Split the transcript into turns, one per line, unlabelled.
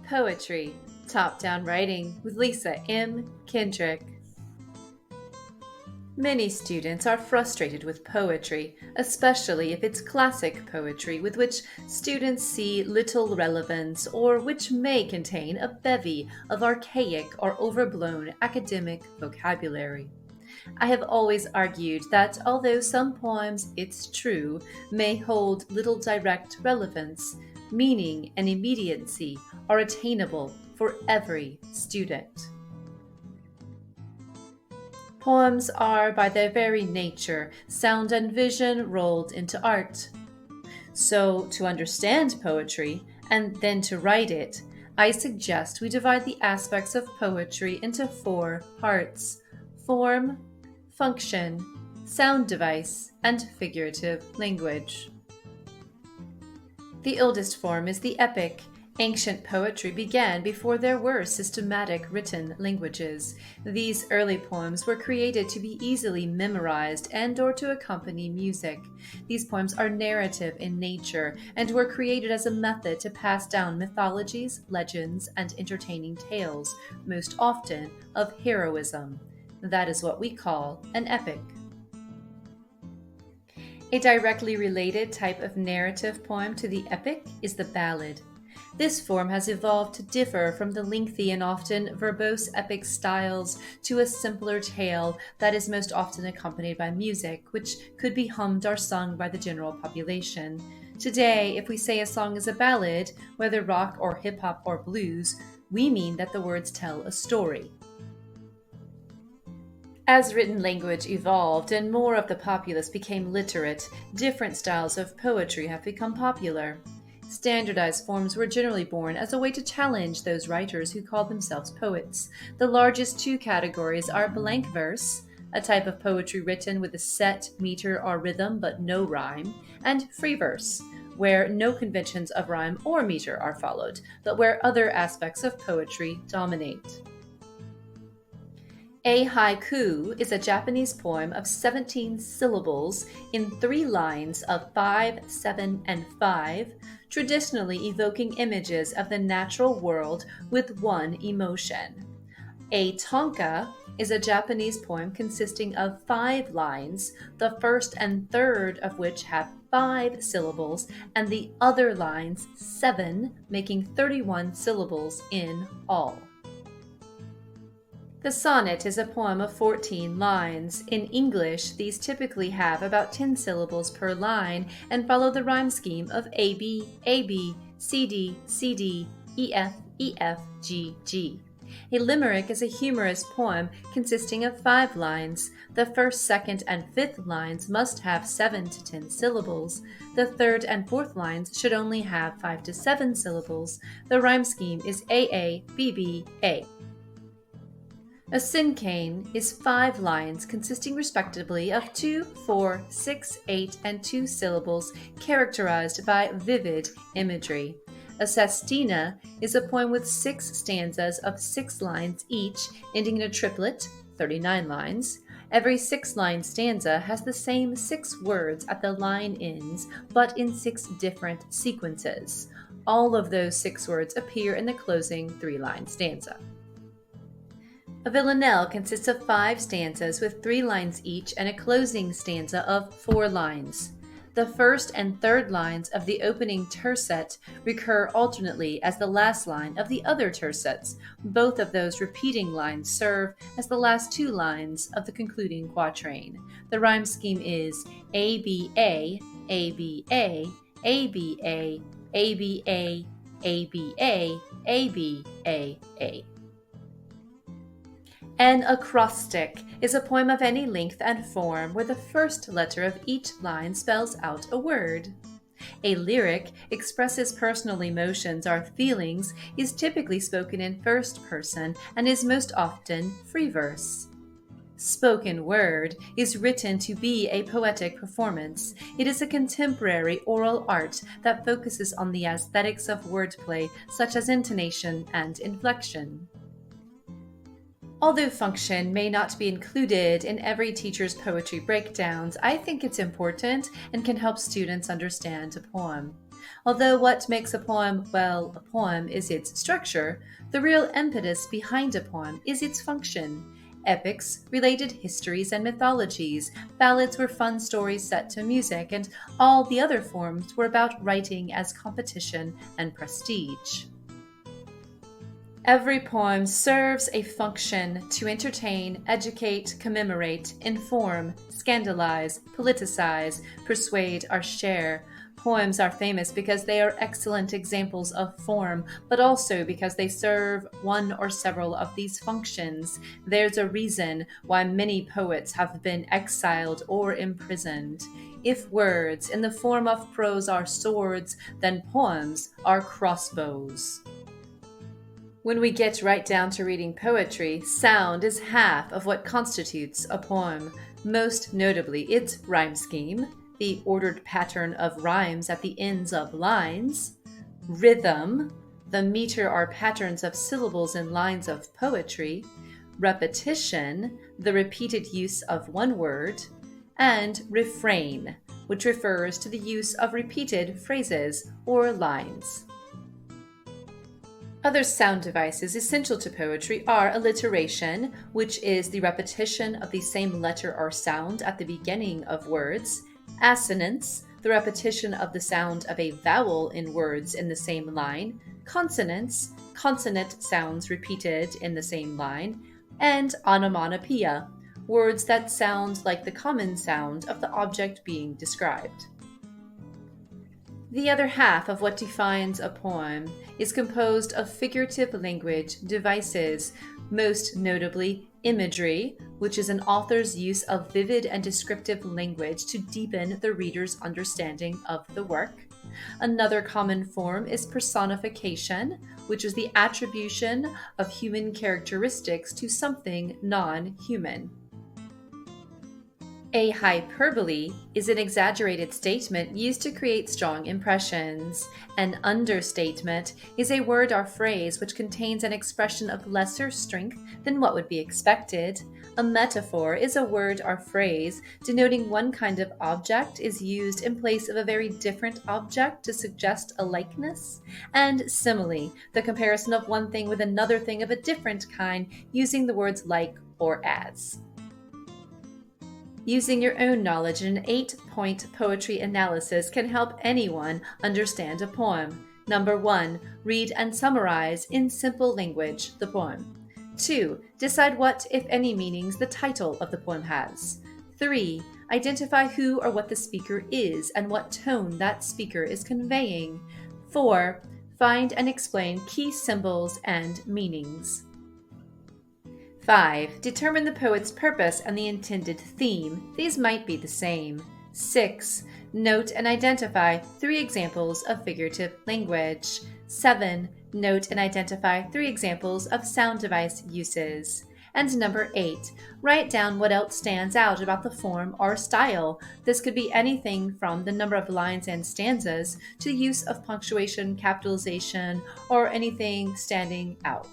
Poetry, Top-Down Writing with Lisa M. Kendrick. Many students are frustrated with poetry, especially if it's classic poetry with which students see little relevance or which may contain a bevy of archaic or overblown academic vocabulary. I have always argued that although some poems, it's true, may hold little direct relevance, meaning and immediacy are attainable for every student. Poems are, by their very nature, sound and vision rolled into art. So, to understand poetry, and then to write it, I suggest we divide the aspects of poetry into 4 parts: form, function, sound device, and figurative language. The oldest form is the epic. Ancient poetry began before there were systematic written languages. These early poems were created to be easily memorized and/or to accompany music. These poems are narrative in nature and were created as a method to pass down mythologies, legends, and entertaining tales, most often of heroism. That is what we call an epic. A directly related type of narrative poem to the epic is the ballad. This form has evolved to differ from the lengthy and often verbose epic styles to a simpler tale that is most often accompanied by music, which could be hummed or sung by the general population. Today, if we say a song is a ballad, whether rock or hip-hop or blues, we mean that the words tell a story. As written language evolved and more of the populace became literate, different styles of poetry have become popular. Standardized forms were generally born as a way to challenge those writers who called themselves poets. The largest 2 categories are blank verse, a type of poetry written with a set meter or rhythm but no rhyme, and free verse, where no conventions of rhyme or meter are followed, but where other aspects of poetry dominate. A haiku is a Japanese poem of 17 syllables in 3 lines of 5, 7, and 5, traditionally evoking images of the natural world with one emotion. A tanka is a Japanese poem consisting of 5 lines, the first and third of which have 5 syllables, and the other lines 7, making 31 syllables in all. The sonnet is a poem of 14 lines. In English, these typically have about 10 syllables per line and follow the rhyme scheme of AB, AB, CD, CD, EF, EF, G, G. A limerick is a humorous poem consisting of 5 lines. The first, second, and fifth lines must have 7 to 10 syllables. The third and fourth lines should only have 5 to 7 syllables. The rhyme scheme is AA, BB, A. A cinquain is 5 lines consisting respectively of 2, 4, 6, 8, and 2 syllables characterized by vivid imagery. A sestina is a poem with 6 stanzas of 6 lines each, ending in a triplet, 39 lines. Every 6-line stanza has the same 6 words at the line ends, but in 6 different sequences. All of those 6 words appear in the closing 3-line stanza. A villanelle consists of 5 stanzas with 3 lines each and a closing stanza of 4 lines. The first and third lines of the opening tercet recur alternately as the last line of the other tercets. Both of those repeating lines serve as the last 2 lines of the concluding quatrain. The rhyme scheme is ABA, ABA, ABA, ABA, ABA, ABA. An acrostic is a poem of any length and form where the first letter of each line spells out a word. A lyric expresses personal emotions or feelings, is typically spoken in first person, and is most often free verse. Spoken word is written to be a poetic performance. It is a contemporary oral art that focuses on the aesthetics of wordplay, such as intonation and inflection. Although function may not be included in every teacher's poetry breakdowns, I think it's important and can help students understand a poem. Although what makes a poem, well, a poem is its structure, the real impetus behind a poem is its function. Epics related histories and mythologies, ballads were fun stories set to music, and all the other forms were about writing as competition and prestige. Every poem serves a function to entertain, educate, commemorate, inform, scandalize, politicize, persuade, or share. Poems are famous because they are excellent examples of form, but also because they serve one or several of these functions. There's a reason why many poets have been exiled or imprisoned. If words in the form of prose are swords, then poems are crossbows. When we get right down to reading poetry, sound is half of what constitutes a poem, most notably its rhyme scheme, the ordered pattern of rhymes at the ends of lines, rhythm, the meter or patterns of syllables in lines of poetry, repetition, the repeated use of one word, and refrain, which refers to the use of repeated phrases or lines. Other sound devices essential to poetry are alliteration, which is the repetition of the same letter or sound at the beginning of words, assonance, the repetition of the sound of a vowel in words in the same line, consonance, consonant sounds repeated in the same line, and onomatopoeia, words that sound like the common sound of the object being described. The other half of what defines a poem is composed of figurative language devices, most notably imagery, which is an author's use of vivid and descriptive language to deepen the reader's understanding of the work. Another common form is personification, which is the attribution of human characteristics to something non-human. A hyperbole is an exaggerated statement used to create strong impressions. An understatement is a word or phrase which contains an expression of lesser strength than what would be expected. A metaphor is a word or phrase denoting one kind of object is used in place of a very different object to suggest a likeness. And simile, the comparison of one thing with another thing of a different kind using the words like or as. Using your own knowledge in an 8-point poetry analysis can help anyone understand a poem. Number 1, read and summarize in simple language the poem. 2, decide what, if any, meanings the title of the poem has. 3, identify who or what the speaker is and what tone that speaker is conveying. 4, find and explain key symbols and meanings. 5. Determine the poet's purpose and the intended theme. These might be the same. 6. Note and identify 3 examples of figurative language. 7. Note and identify 3 examples of sound device uses. And number 8. Write down what else stands out about the form or style. This could be anything from the number of lines and stanzas to the use of punctuation, capitalization, or anything standing out.